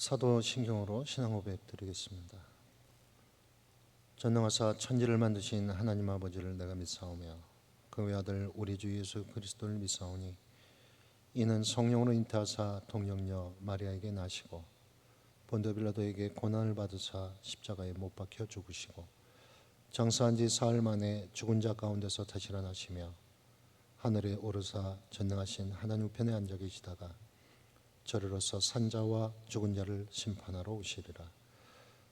사도신경으로 신앙고백 드리겠습니다. 전능하사 천지를 만드신 하나님 아버지를 내가 믿사오며 그 외아들 우리 주 예수 그리스도를 믿사오니 이는 성령으로 잉태하사 동정녀 마리아에게 나시고 본토 빌라도에게 고난을 받으사 십자가에 못 박혀 죽으시고 장사한 지 사흘 만에 죽은 자 가운데서 다시 일어나시며 하늘에 오르사 전능하신 하나님 우편에 앉아 계시다가 저리로서 산자와 죽은 자를 심판하러 오시리라.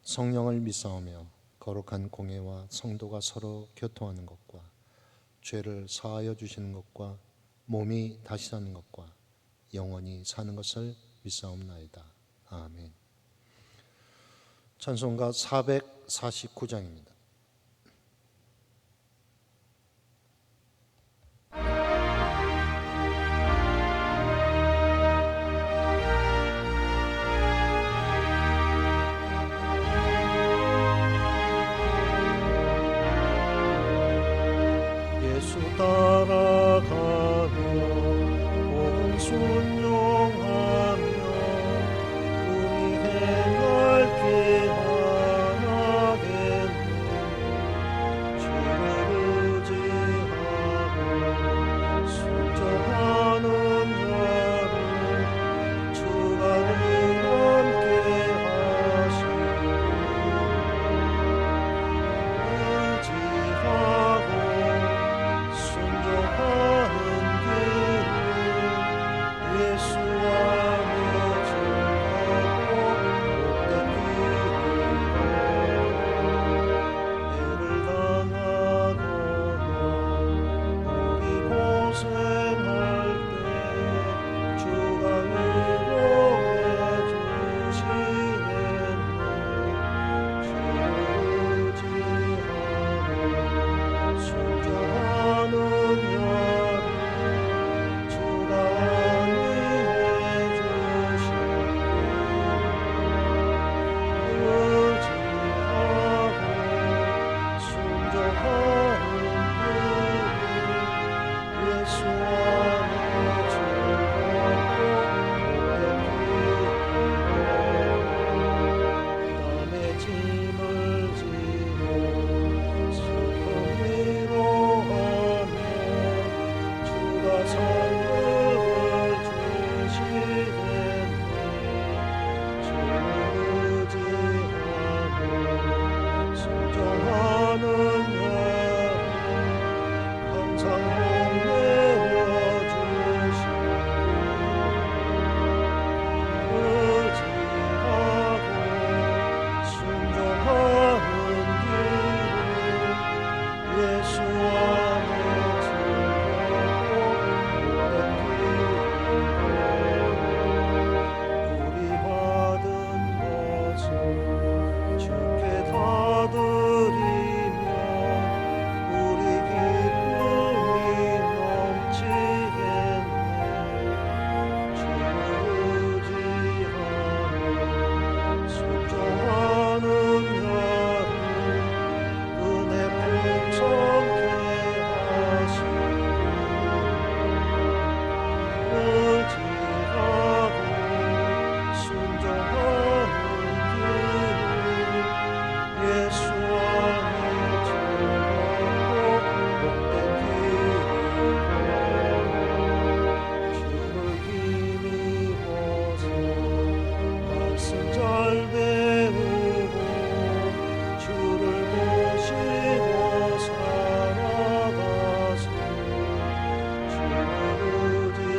성령을 믿사오며 거룩한 공회와 성도가 서로 교통하는 것과 죄를 사하여 주시는 것과 몸이 다시 사는 것과 영원히 사는 것을 믿사옵나이다. 아멘. 찬송가 449장입니다. 예수 따라가며 복음 순종하며 우리 행할 길 하나겠네. 주를 의지하고 순종하는 자를 주가 늘 함께 하시고 의지하고 순종하는 길은 예수와 내 즐겁고 복된 길이라. 애를 당하거나 우리 고생할 때 주가 위로해 주시겠네. 주를 의지하고 순종하는 자를 주가 안위해 주시고 의지하고 순종하는 길은 예수와 내 즐겁고 복된 길이라. 남의 짐을 지고 슬픔 위로하며 주가 산뜻을 주시겠네. 주를 의지하고 순종하는 자를 항상 뽐내어 주시고 의지하고 순종하는 길은 예수와 내 즐겁고 복된 길이라. 우리 받은 것을 주께 다 드리며 우리 기쁨이 넘치겠네. 주를 의지하고 순종하는 자를 은혜 풍성케 하시고 의지하고 순종하는 길은 예수와 내 즐겁고 복된 길이라. 주를 힘입어서 말씀 잘 배우고 주를 모시고 살아가세. 주를 의지하고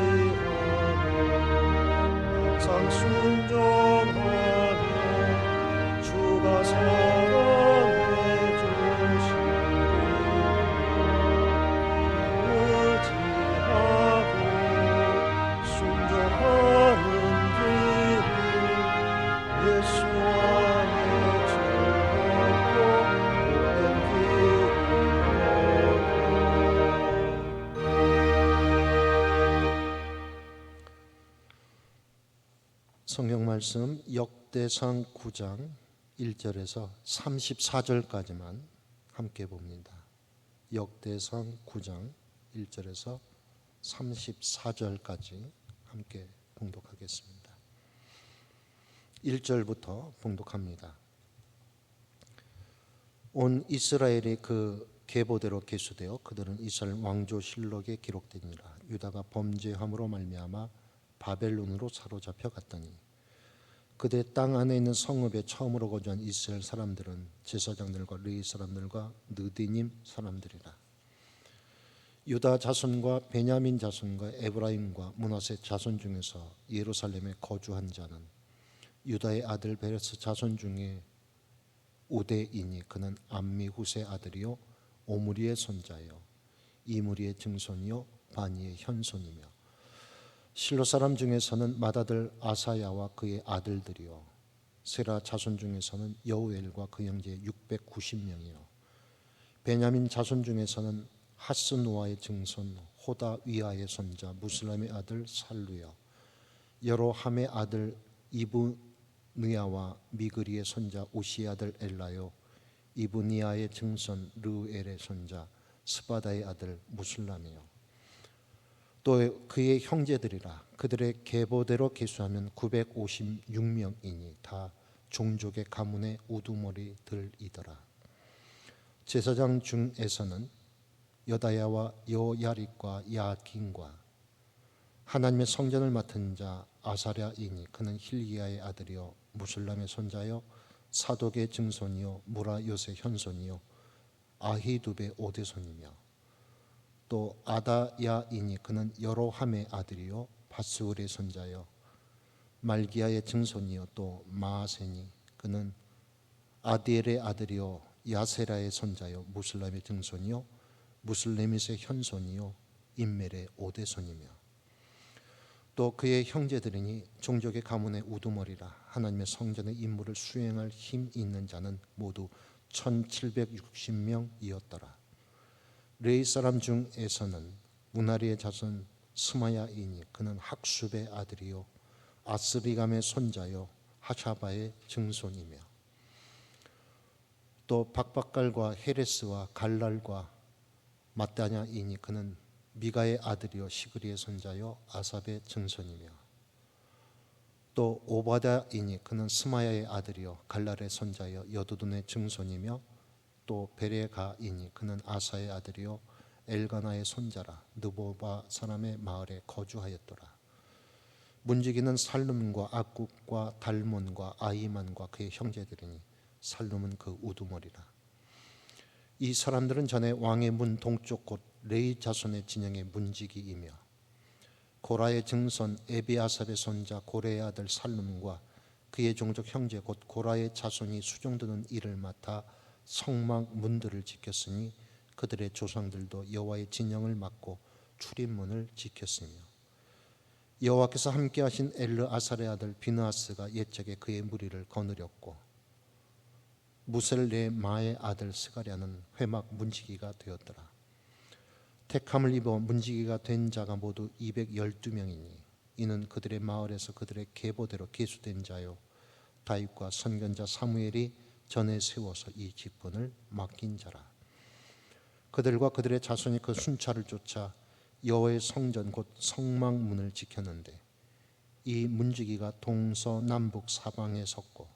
항상 순종하며 주가 사랑해 주시고 의지하고 순종하는 길은 예수와 내 즐겁고 복된 길이라. 성경 말씀 역대상 9장 1절에서 34절까지만 함께 봅니다. 역대상 9장 1절에서 34절까지 함께 봉독하겠습니다. 1절부터 봉독합니다. 온 이스라엘이 그 계보대로 계수되어 그들은 이스라엘 왕조실록에 기록되니라. 유다가 범죄함으로 말미암아 바벨론으로 사로잡혀 갔더니 그대 땅 안에 있는 성읍에 처음으로 거주한 이스라엘 사람들은 제사장들과 레위 사람들과 느디님 사람들이라. 유다 자손과 베냐민 자손과 에브라임과 므낫세 자손 중에서 예루살렘에 거주한 자는 유다의 아들 베레스 자손 중에 우대이니 그는 암미후세 아들이요 오므리의 손자요 이므리의 증손이요 바니의 현손이며 실로 사람 중에서는 맏아들 아사야와 그의 아들들이요 세라 자손 중에서는 여우엘과 그 형제 690명이요 베냐민 자손 중에서는 하스노아의 증손 호다위아의 손자 무슬람의 아들 살루요 여로함의 아들 이브느야와 미그리의 손자 우시의 아들 엘라요 이브니아의 증손 르엘의 손자 스바다의 아들 무슬람이요 또 그의 형제들이라. 그들의 계보대로 계수하면 956명이니 다 종족의 가문의 우두머리들이더라. 제사장 중에서는 여다야와 여야릭과 야긴과 하나님의 성전을 맡은 자 아사랴이니 그는 힐기야의 아들이요 무슬람의 손자요 사독의 증손이요 무라 요새 현손이요 아히두베 오대손이며 또 아다야이니 그는 여로함의 아들이요 바스울의 손자요 말기야의 증손이요 또 마아세니 그는 아디엘의 아들이요 야세라의 손자요 무슬람의 증손이요 무슬레밋의 현손이요 임멜의 오대손이며 또 그의 형제들이니 종족의 가문의 우두머리라. 하나님의 성전의 임무를 수행할 힘 있는 자는 모두 1760명이었더라. 레위 사람 중에서는 무나리의 자손 스마야이니 그는 학숲의 아들이요 아스리감의 손자요 하샤바의 증손이며 또 박박갈과 헤레스와 갈랄과 마따냐이니 그는 미가의 아들이요 시그리의 손자요 아삽의 증손이며 또 오바다이니 그는 스마야의 아들이요 갈랄의 손자요 여두둔의 증손이며 또 베레가이니 그는 아사의 아들이요 엘가나의 손자라. 느보바 사람의 마을에 거주하였더라. 문지기는 살룸과 악국과 달몬과 아이만과 그의 형제들이니 살룸은 그 우두머리라. 이 사람들은 전에 왕의 문 동쪽 곳 레이 자손의 진영의 문지기이며 고라의 증손 에비아삽의 손자 고레의 아들 살룸과 그의 종족 형제 곧 고라의 자손이 수종드는 일을 맡아 성막 문들을 지켰으니 그들의 조상들도 여호와의 진영을 맡고 출입문을 지켰으며 여호와께서 함께하신 엘르아살의 아들 비느하스가 옛적에 그의 무리를 거느렸고 무셀레마의 아들 스가랴는 회막 문지기가 되었더라. 택함을 입어 문지기가 된 자가 모두 212명이니 이는 그들의 마을에서 그들의 계보대로 계수된 자요 다윗과 선견자 사무엘이 전에 세워서 이 직분을 맡긴 자라. 그들과 그들의 자손이 그 순찰을 쫓아 여호와의 성전 곧 성막문을 지켰는데 이 문지기가 동서남북 사방에 섰고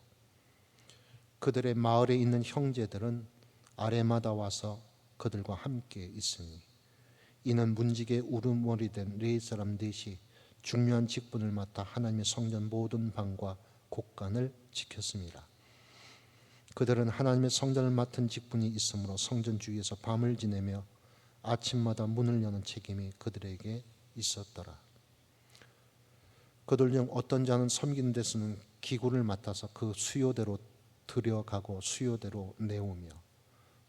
그들의 마을에 있는 형제들은 아래마다 와서 그들과 함께 있으니 이는 문지기의 우두머리 된 레위 사람 넷이 중요한 직분을 맡아 하나님의 성전 모든 방과 곳간을 지켰습니다. 그들은 하나님의 성전을 맡은 직분이 있으므로 성전 주위에서 밤을 지내며 아침마다 문을 여는 책임이 그들에게 있었더라. 그들 중 어떤 자는 섬기는 데 쓰는 기구를 맡아서 그 수요대로 들여가고 수요대로 내오며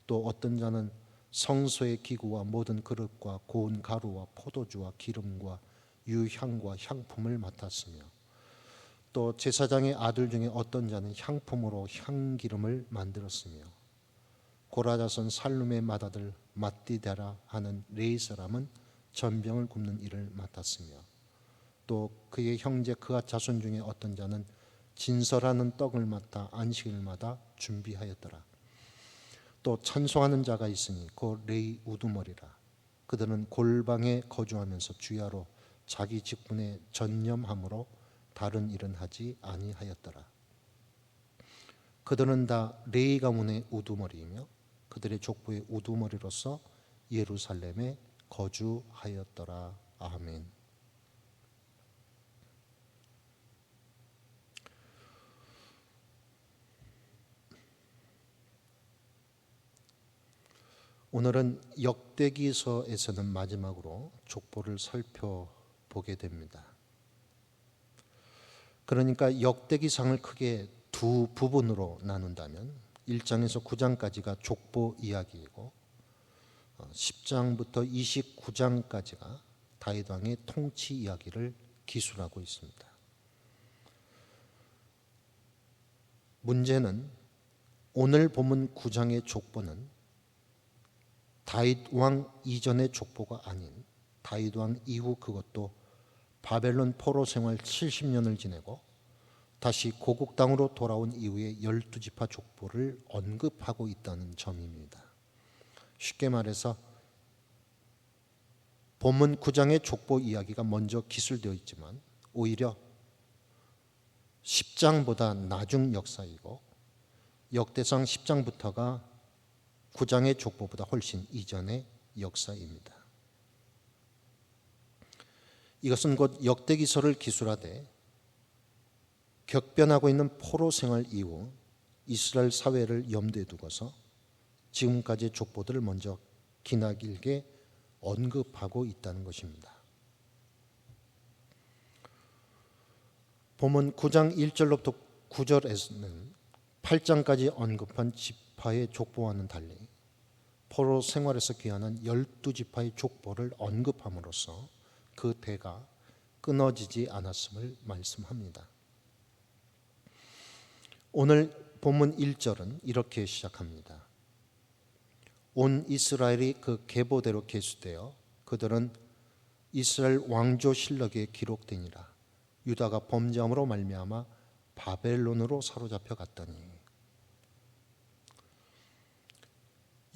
또 어떤 자는 성소의 기구와 모든 그릇과 고운 가루와 포도주와 기름과 유향과 향품을 맡았으며 또 제사장의 아들 중에 어떤 자는 향품으로 향기름을 만들었으며 고라 자손 살룸의 맏아들 mat디다라 하는 레위 사람은 전병을 굽는 일을 맡았으며 또 그의 형제 그앗 자손 중에 어떤 자는 진설하는 떡을 맡아 안식일마다 준비하였더라. 또 찬송하는 자가 있으니 그 레위 우두머리라. 그들은 골방에 거주하면서 주야로 자기 직분에 전념함으로 다른 일은 하지 아니하였더라. 그들은 다 레위 가문의 우두머리이며 그들의 족보의 우두머리로서 예루살렘에 거주하였더라. 아멘. 오늘은 역대기서에서는 마지막으로 족보를 살펴보게 됩니다. 그러니까 역대기상을 크게 두 부분으로 나눈다면 1장에서 9장까지가 족보 이야기이고 10장부터 29장까지가 다윗 왕의 통치 이야기를 기술하고 있습니다. 문제는 오늘 본문 9장의 족보는 다윗 왕 이전의 족보가 아닌 다윗 왕 이후, 그것도 바벨론 포로 생활 70년을 지내고 다시 고국 땅으로 돌아온 이후의 12지파 족보를 언급하고 있다는 점입니다. 쉽게 말해서 본문 9장의 족보 이야기가 먼저 기술되어 있지만 오히려 10장보다 나중 역사이고 역대상 10장부터가 9장의 족보보다 훨씬 이전의 역사입니다. 이것은 곧 역대기서를 기술하되 격변하고 있는 포로 생활 이후 이스라엘 사회를 염두에 두고서 지금까지의 족보들을 먼저 기나길게 언급하고 있다는 것입니다. 본문 9장 1절로부터 9절에서는 8장까지 언급한 지파의 족보와는 달리 포로 생활에서 귀환한 12지파의 족보를 언급함으로써 그 대가 끊어지지 않았음을 말씀합니다. 오늘 본문 1절은 이렇게 시작합니다. 온 이스라엘이 그 계보대로 계수되어 그들은 이스라엘 왕조실록에 기록되니라. 유다가 범죄함으로 말미암아 바벨론으로 사로잡혀 갔더니.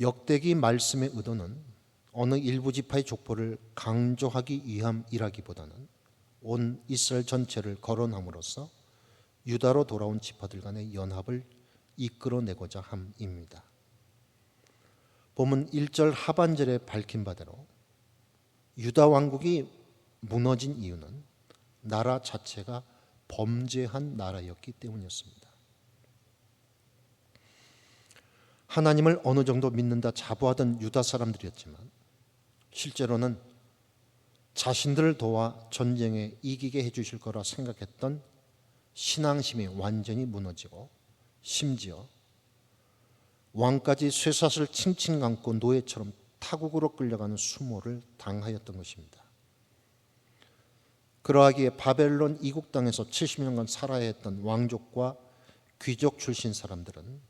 역대기 말씀의 의도는 어느 일부 지파의 족보를 강조하기 위함이라기보다는 온 이스라엘 전체를 거론함으로써 유다로 돌아온 지파들 간의 연합을 이끌어내고자 함입니다. 본문 1절 하반절에 밝힌 바대로 유다 왕국이 무너진 이유는 나라 자체가 범죄한 나라였기 때문이었습니다. 하나님을 어느 정도 믿는다 자부하던 유다 사람들이었지만 실제로는 자신들을 도와 전쟁에 이기게 해주실 거라 생각했던 신앙심이 완전히 무너지고 심지어 왕까지 쇠사슬 칭칭 감고 노예처럼 타국으로 끌려가는 수모를 당하였던 것입니다. 그러하기에 바벨론 이국 땅에서 70년간 살아야 했던 왕족과 귀족 출신 사람들은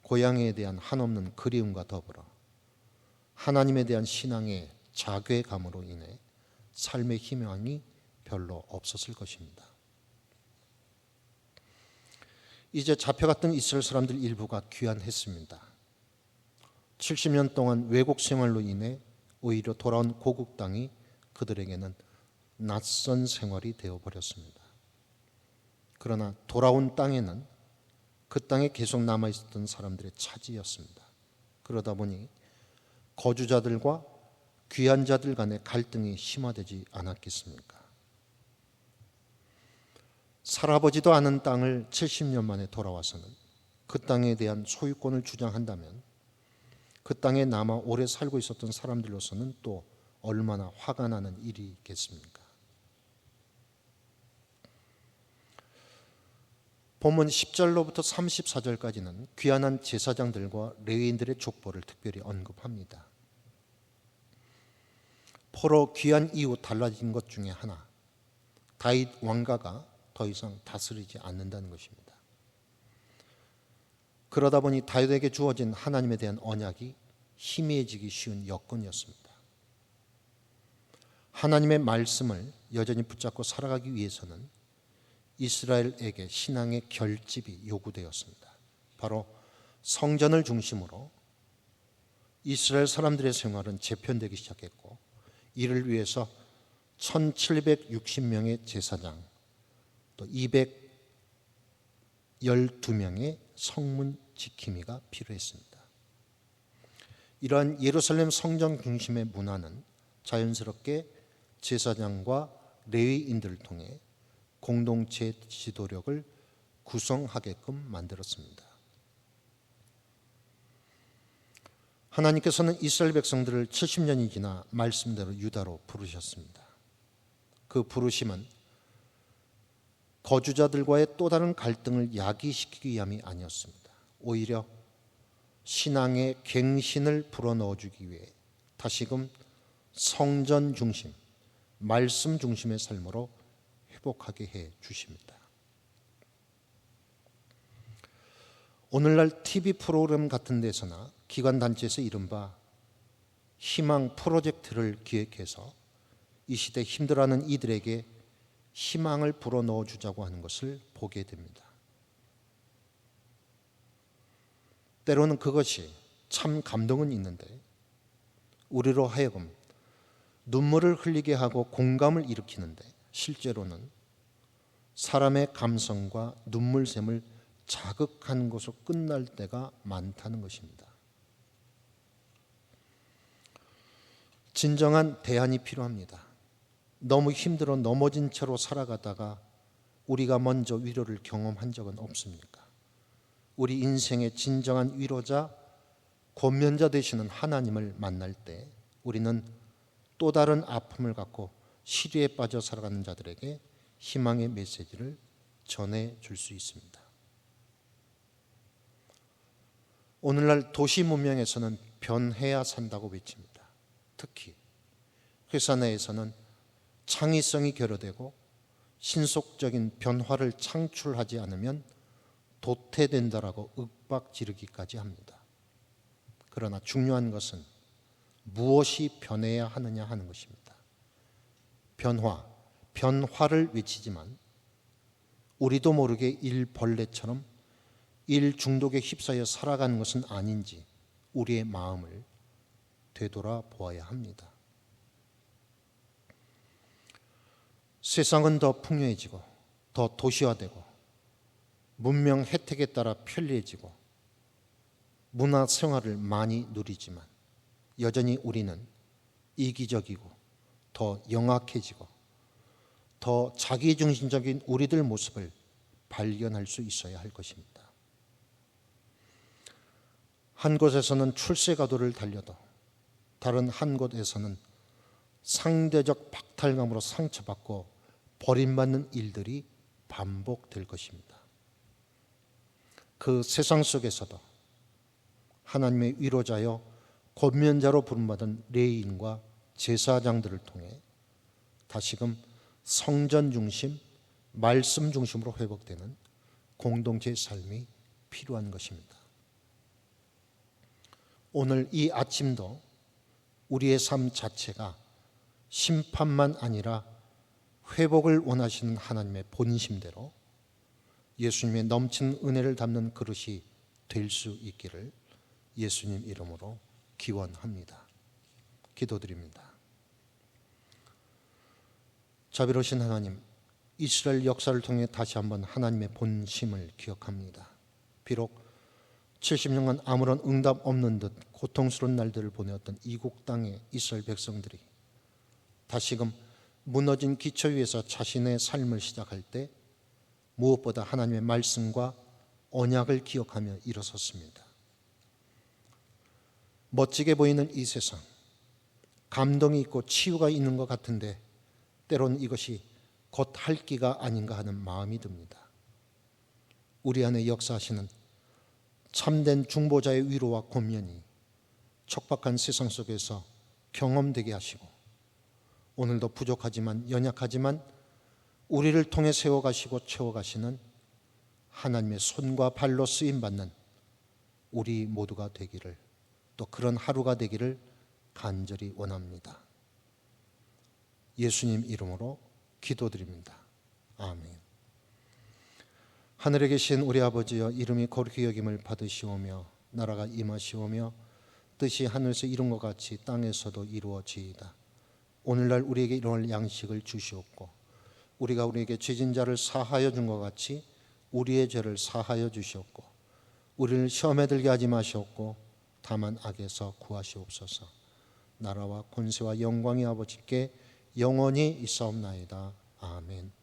고향에 대한 한없는 그리움과 더불어 하나님에 대한 신앙의 자괴감으로 인해 삶의 희망이 별로 없었을 것입니다. 이제 잡혀갔던 이스라엘 사람들 일부가 귀환했습니다. 70년 동안 외국 생활로 인해 오히려 돌아온 고국 땅이 그들에게는 낯선 생활이 되어버렸습니다. 그러나 돌아온 땅에는 그 땅에 계속 남아있었던 사람들의 차지였습니다. 그러다 보니 거주자들과 귀환자들 간의 갈등이 심화되지 않았겠습니까? 살아보지도 않은 땅을 70년 만에 돌아와서는 그 땅에 대한 소유권을 주장한다면 그 땅에 남아 오래 살고 있었던 사람들로서는 또 얼마나 화가 나는 일이겠습니까? 본문 10절로부터 34절까지는 귀환한 제사장들과 레위인들의 족보를 특별히 언급합니다. 포로 귀환 이후 달라진 것 중에 하나, 다윗 왕가가 더 이상 다스리지 않는다는 것입니다. 그러다 보니 다윗에게 주어진 하나님에 대한 언약이 희미해지기 쉬운 여건이었습니다. 하나님의 말씀을 여전히 붙잡고 살아가기 위해서는 이스라엘에게 신앙의 결집이 요구되었습니다. 바로 성전을 중심으로 이스라엘 사람들의 생활은 재편되기 시작했고 이를 위해서 1760명의 제사장 또 212명의 성문 지킴이가 필요했습니다. 이러한 예루살렘 성전 중심의 문화는 자연스럽게 제사장과 레위인들을 통해 공동체 지도력을 구성하게끔 만들었습니다. 하나님께서는 이스라엘 백성들을 70년이 지나 말씀대로 유다로 부르셨습니다. 그 부르심은 거주자들과의 또 다른 갈등을 야기시키기 위함이 아니었습니다. 오히려 신앙의 갱신을 불어넣어주기 위해 다시금 성전 중심, 말씀 중심의 삶으로 회복하게 해 주십니다. 오늘날 TV 프로그램 같은 데서나 기관단체에서 이른바 희망 프로젝트를 기획해서 이 시대 힘들어하는 이들에게 희망을 불어넣어 주자고 하는 것을 보게 됩니다. 때로는 그것이 참 감동은 있는데 우리로 하여금 눈물을 흘리게 하고 공감을 일으키는데 실제로는 사람의 감성과 눈물샘을 자극하는 것으로 끝날 때가 많다는 것입니다. 진정한 대안이 필요합니다. 너무 힘들어 넘어진 채로 살아가다가 우리가 먼저 위로를 경험한 적은 없습니까? 우리 인생의 진정한 위로자, 권면자 되시는 하나님을 만날 때 우리는 또 다른 아픔을 갖고 시리에 빠져 살아가는 자들에게 희망의 메시지를 전해줄 수 있습니다. 오늘날 도시 문명에서는 변해야 산다고 외칩니다. 특히 회사 내에서는 창의성이 결여되고 신속적인 변화를 창출하지 않으면 도태된다라고 윽박 지르기까지 합니다. 그러나 중요한 것은 무엇이 변해야 하느냐 하는 것입니다. 변화를 외치지만 우리도 모르게 일벌레처럼 일 중독에 휩싸여 살아가는 것은 아닌지 우리의 마음을 되돌아보아야 합니다. 세상은 더 풍요해지고 더 도시화되고 문명 혜택에 따라 편리해지고 문화 생활을 많이 누리지만 여전히 우리는 이기적이고 더 영악해지고 더 자기중심적인 우리들 모습을 발견할 수 있어야 할 것입니다. 한 곳에서는 출세가도를 달려도 다른 한 곳에서는 상대적 박탈감으로 상처받고 버림받는 일들이 반복될 것입니다. 그 세상 속에서도 하나님의 위로자여 권면자로 부름받은 레위인과 제사장들을 통해 다시금 성전 중심, 말씀 중심으로 회복되는 공동체의 삶이 필요한 것입니다. 오늘 이 아침도 우리의 삶 자체가 심판만 아니라 회복을 원하시는 하나님의 본심대로 예수님의 넘치는 은혜를 담는 그릇이 될 수 있기를 예수님 이름으로 기원합니다. 기도드립니다. 자비로우신 하나님, 이스라엘 역사를 통해 다시 한번 하나님의 본심을 기억합니다. 비록 70년간 아무런 응답 없는 듯 고통스러운 날들을 보내었던 이국 땅의 이스라엘 백성들이 다시금 무너진 기초 위에서 자신의 삶을 시작할 때 무엇보다 하나님의 말씀과 언약을 기억하며 일어섰습니다. 멋지게 보이는 이 세상, 감동이 있고 치유가 있는 것 같은데 때로는 이것이 곧 할 기가 아닌가 하는 마음이 듭니다. 우리 안에 역사하시는 참된 중보자의 위로와 권면이 척박한 세상 속에서 경험되게 하시고 오늘도 부족하지만 연약하지만 우리를 통해 세워가시고 채워가시는 하나님의 손과 발로 쓰임받는 우리 모두가 되기를, 또 그런 하루가 되기를 간절히 원합니다. 예수님 이름으로 기도드립니다. 아멘. 하늘에 계신 우리 아버지여, 이름이 거룩히 여김을 받으시오며 나라가 임하시오며 뜻이 하늘에서 이룬 것 같이 땅에서도 이루어지이다. 오늘날 우리에게 일용할 양식을 주시옵고 우리가 우리에게 죄진 자를 사하여 준 것 같이 우리의 죄를 사하여 주시옵고 우리를 시험에 들게 하지 마시옵고 다만 악에서 구하시옵소서. 나라와 권세와 영광이 아버지께 영원히 있사옵나이다. 아멘.